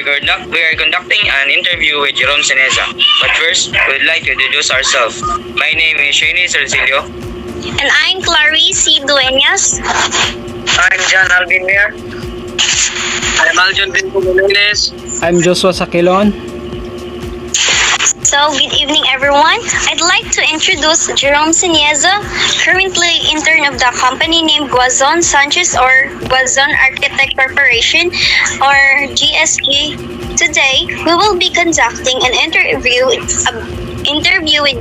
we are conducting an interview with Jerome Seneza. But first, we would like to introduce ourselves. My name is Shane Sergilio. And I'm Clarice Dueñas. I'm John Alvin Mir. I'm Aljon Benco. I'm Joshua Sakilon. So, good evening everyone. I'd like to introduce Jerome Seneza, currently intern of the company named Guazon Sanchez or Guazon Architect Corporation or GSG. Today, we will be conducting an interview with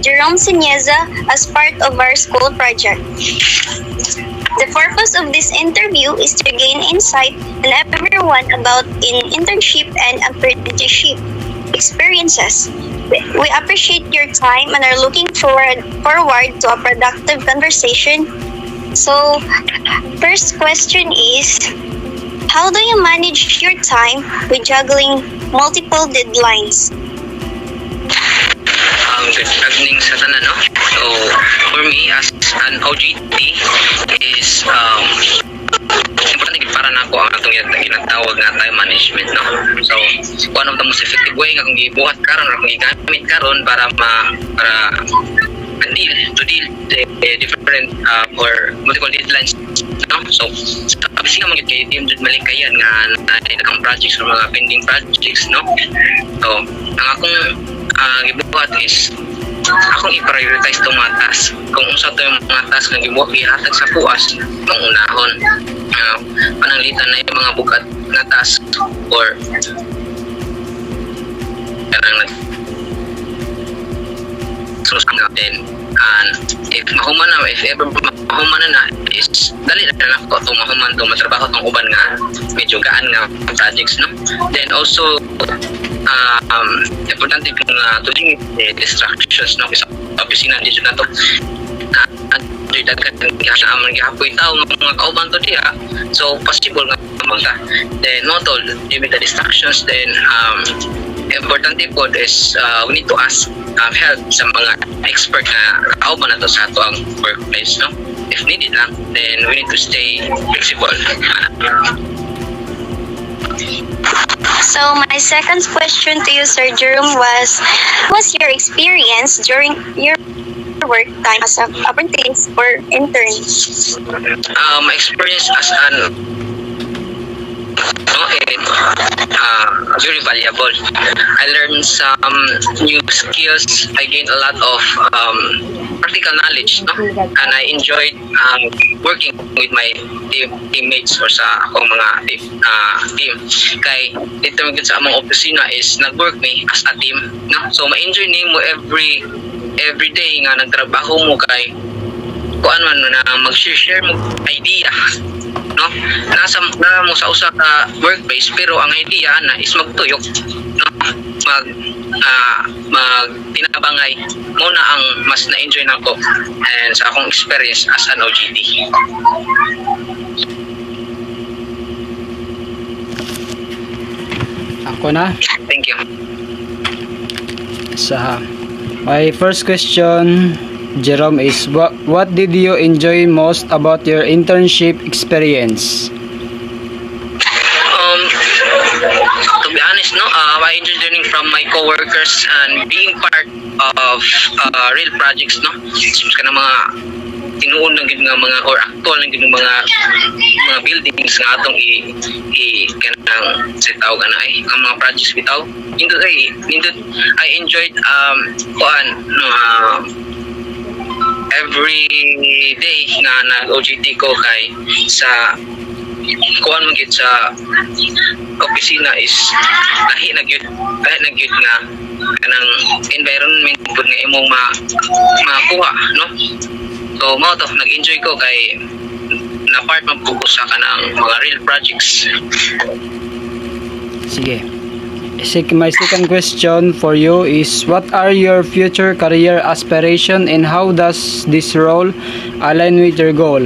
Jerome Seneza as part of our school project. The purpose of this interview is to gain insight on everyone about internship and apprenticeship experiences. We appreciate your time and are looking forward to a productive conversation. So, first question is, how do you manage your time with juggling multiple deadlines? Good evening sa tanan, no? So, for me, as an OJT, is importante para na ako ang atong ginatawag na time management, no? So, one of the most effective way nga kung gibuhat karon or kung gigamit karon para deal the different or multiple deadlines, no? So, kasi nga mga kay team jud malikayan nga ang projects or mga pending projects, no? So, ang akong gibuhat is akong i-prioritize itong mga task. Kung unsa to yung mga task na gibuhat ihatag sa puas ng unahon, pananglitan na yung mga bukat na task or kanang susunod natin. And if ever mahuman na is dali na ako itong mahuman itong matrabaho itong uban nga medyo gaan nga projects, no? Then also importante kung to limit the distractions, no? Kasi opisina dito na to daghan nga amang gihapoy tao nga mga kauban to diha, so possible nga magka then no to limit the distractions. Then importante po is we need to ask help sa mga expert na kauban na to sa ato ang workplace, no? If needed lang, then we need to stay flexible. So, my second question to you, Sir Jerome, what's your experience during your work time as an apprentice or intern? My experience as an very valuable. I learned some new skills. I gained a lot of practical knowledge, no? And I enjoyed working with my teammates or sa akong mga team. Kay dito magud sa among opisina is nag-work me as a team, no? So ma-enjoy nimo every day nga nagtrabaho mo kay kuan man na mag-share mo idea, no? Nasa mo sa usa ka workplace pero ang idea na is magtuyok, no? Magtinabangay mo na ang mas na-enjoy nako and sa akong experience as an OJT. Ako na. Thank you. My first question, Jerome, is what did you enjoy most about your internship experience? To be honest, no, I enjoy learning from my coworkers and being part of real projects, no. Ka na mga tinuon lang gid nga mga or actual lang gid mga buildings nga atong kanang sitaw kana ang mga projects bitaw. I enjoyed every day nga nag-OJT ko kay sa kuan mo gid sa opisina is lahi na gyud nga kanang environment pud nga imong makuha, no? So mao to nag-enjoy ko kay na part man pud ko sa kanang mga real projects. Sige. My second question for you is, what are your future career aspiration and how does this role align with your goal?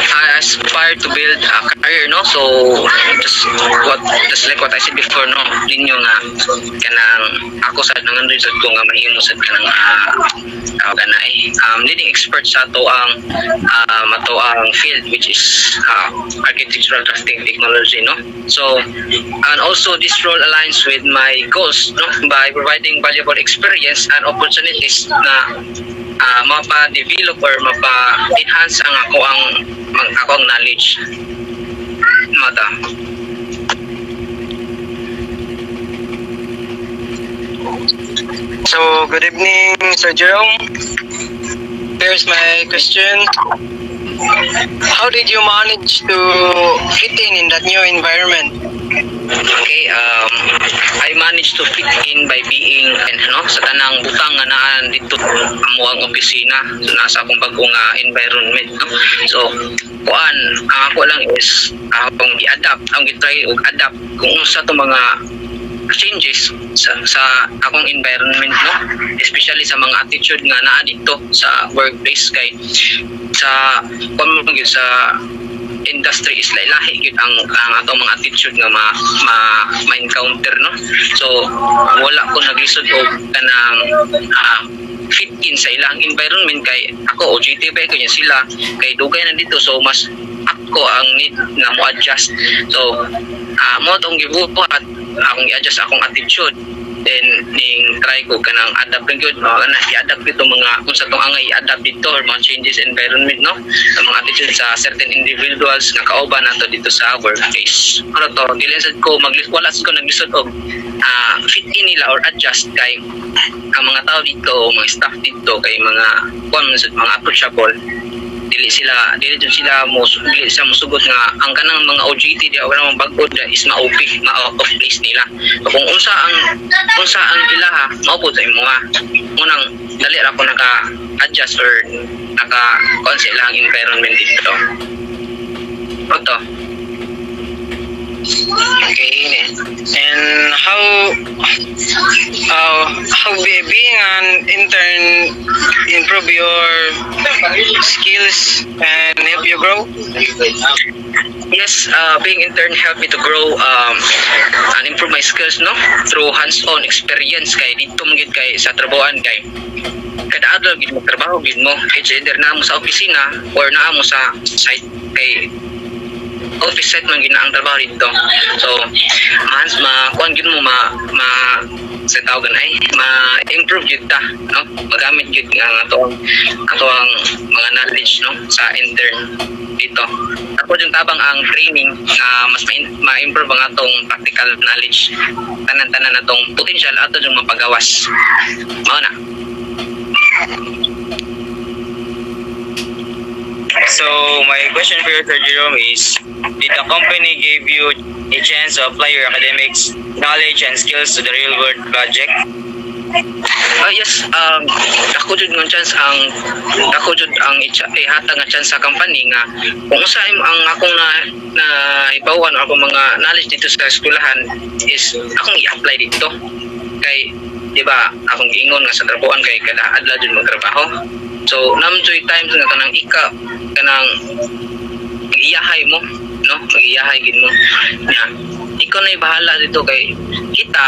I aspire to build a career, no? So just like what I said before, no, ninyo nga kanang ako sa nang result ko nga mahimo sad kanang leading expert sa to ang field, which is architectural drafting technology, no? So and also this role aligns with my goals, no, by providing valuable experience and opportunities na mapa-develop or mapa-enhance ang ako ang knowledge. Mata. So, good evening, Sir Jerome. Here's my question. How did you manage to fit in that new environment? Okay, I managed to fit in by being sa tanang butang nga naan dito amo ang opisina, so nasa akong bagong environment, no. So kuan ang ako lang is akong i-adapt, ang i-try og adapt kung unsa to mga changes sa akong environment, no, especially sa mga attitude nga naa dito sa workplace. Kay sa sa industry is lahi gyud ang atong mga attitude nga ma-encounter, no. So wala ko naglisod og kanang fit in sa ilang environment. Kay ako OJT pa ko niya sila kay dugay na dito, so mas ako ang need nga mo adjust. So mo tong gibuhat akong i-adjust akong attitude, then ning try ko kanang adapt lang gyud, i-adapt ito mga kung sa tong angay i-adapt dito or mga changes environment, no, sa mga attitude sa certain individuals nga kauban nato dito sa workplace. Pero to dili sad ko wala sad ko naglisod og fit in nila or adjust. Kay ang mga tao dito, mga staff dito kay mga mga approachable, dili sila musugot nga ang kanang mga OJT di wala mga bag-od is ma-out of place nila. So, kung unsa ang ilaha maupod sa imuha, munang dali ra ko naka-adjust or naka-konse lang environment dito. Oto. Okay. And how being an intern improve your skills and help you grow? Yes, being intern helped me to grow and improve my skills, no, through hands-on experience. Kay dito mo gid kay sa trabahoan kay kada adlaw gid mo trabaho gid mo, either na mo sa opisina or na mo sa site. Kay office site man gid na ang trabaho dito. So kuan gid mo sa tawagan ay ma-improve jud ta, no, magamit jud ang atong mga knowledge, no, sa intern dito. Ako yung tabang ang training mas ma-improve ang atong practical knowledge, tanan-tanan atong potential ato yung mapagawas. Mao na. So, my question for you, Sir Jerome, is did the company give you a chance to apply your academics, knowledge, and skills to the real-world project? Yes, ako jud ng chance ang ihatag nga chance sa company nga kung usa ang akong na ibawan o akong mga knowledge dito sa eskwelahan is akong i-apply dito. Kay di ba akong giingon nga sa trabahoan kay kada adlaw jud magtrabaho. So namjoy times nga kanang iyahay mo, no, mag-iyahay gid mo nya ikaw na bahala dito. Kay kita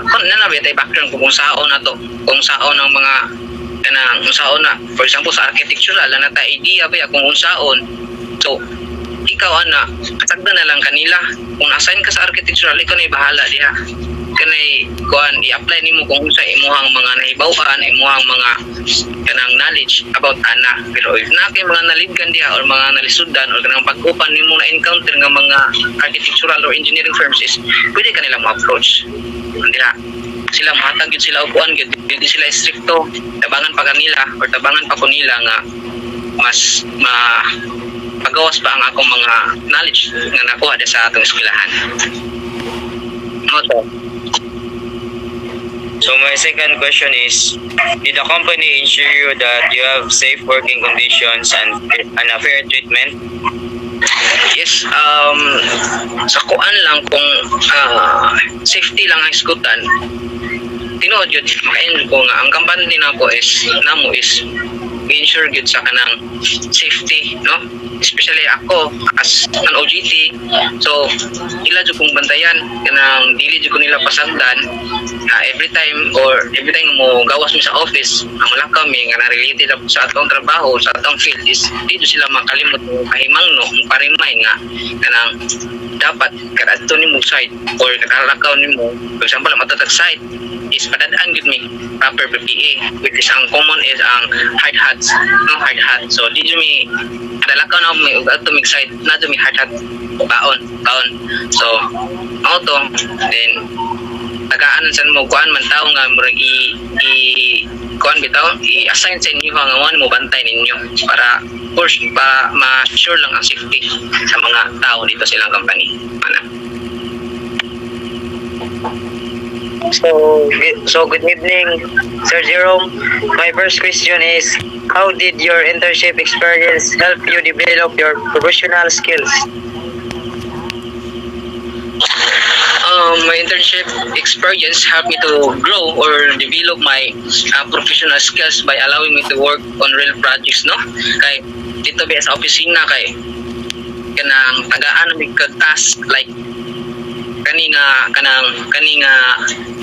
kung tay background kung saon na to, kung saon ang mga kanang unsaon na, for example sa architectural na ta idea ba kung unsaon. So ikaw katagdan na lang kanila kung assign ka sa architectural, ikaw na bahala diha kanay kuan i-apply nimo kung unsa imuhang mga nahibaw-an, imuhang mga kanang knowledge about ana. Pero if na kay mga nalidgan diha or mga nalisudan or kanang pag-upan nimo na encounter nga mga architectural or engineering firms is pwede ka nilang ma-approach diha. Sila mahatag gyud sila upuan gyud, hindi sila stricto, tabangan pa kanila or tabangan pa ko nila nga mas pagawas pa ang akong mga knowledge nga nakuha sa atong eskwelahan. So my second question is, did the company ensure you that you have safe working conditions and a fair treatment? Yes, sa kuan lang kung safety lang ang isgutan, tinuod yun, makain ko nga ang company namo is i-ensure yun sa kanang safety, no, especially ako as an OJT. So ila jud kong bantayan kanang dili jud ko nila pasagdan every time mo gawas mi sa office ang malakaw mi nga related sa atong trabaho sa atong field is di jud sila makalimot mo kahimangno mo parimay nga kanang dapat kadto nimo site or katalakaw nimo for example matatag site is padadaan gud mi proper PPE which is ang common is ang hard hats no hard hat so di jud mi kadalakaw na mi ug adto mig site na jud mi hard hat baon so auto then tagaan sa mo kuan man tawo nga murag kuan bitaw i-assign sa inyo nga wan mo bantay ninyo para course para ma-sure lang ang safety sa mga tao dito sa ilang company. So good evening, Sir Jerome. My first question is, how did your internship experience help you develop your professional skills? My internship experience helped me to grow or develop my professional skills by allowing me to work on real projects, no? Kay dito ba sa opisina kay kanang tagaan mig task like kanang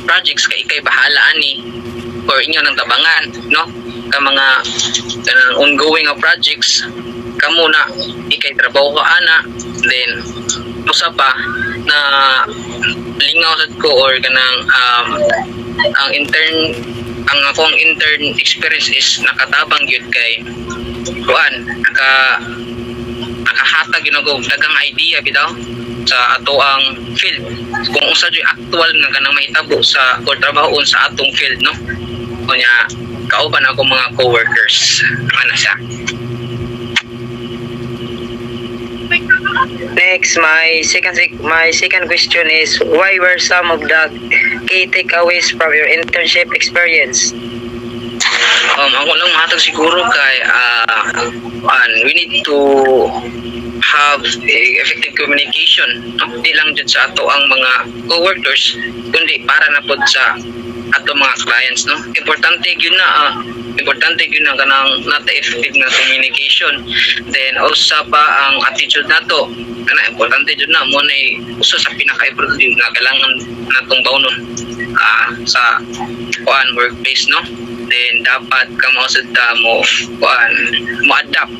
projects kay ikay bahala ani or inyo nang tabangan, no? Ka mga kanang ongoing projects kamo na ikay trabaho ana then usa pa na lingaw sad ko or kanang ang akong intern experience is nakatabang gyud kay kuan nakahatag gyud ako daghang idea bitaw sa ato ang field kung unsa joy actual nga kanang mahitabo sa or trabaho sa atong field, no? Kunya kauban ako mga coworkers ana siya. Next, my second question is, why were some of the key takeaways from your internship experience? Ako lang mahatag siguro kay we need to have effective communication, no? Di lang jud sa ato ang mga coworkers kundi para na pod sa ato mga clients, no? Importante gyud na kanang nata effective na communication. Then also pa ang attitude nato kana importante jud na mo nay usa sa pinaka-important nga kailangan natong bawnon sa workplace, no? Then dapat kamo sad mo adapt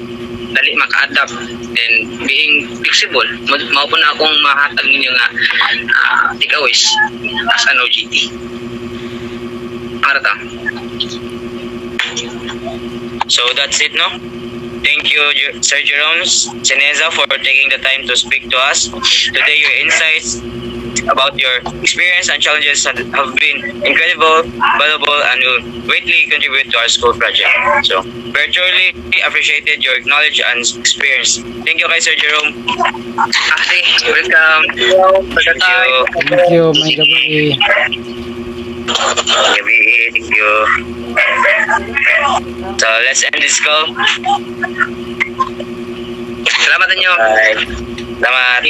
dali maka-adapt and being flexible mao po na akong mahatag ninyo nga takeaways as an OJT. Marta. So that's it, no? Thank you, Sir Jerome Ceneza, for taking the time to speak to us. Today, your insights about your experience and challenges have been incredible, valuable, and will greatly contribute to our school project. So, we truly appreciated your knowledge and experience. Thank you, kay Sir Jerome. Welcome. Thank you, may gabi. Thank you. So, let's end this call. Salamat ninyo. Bye. Salamat.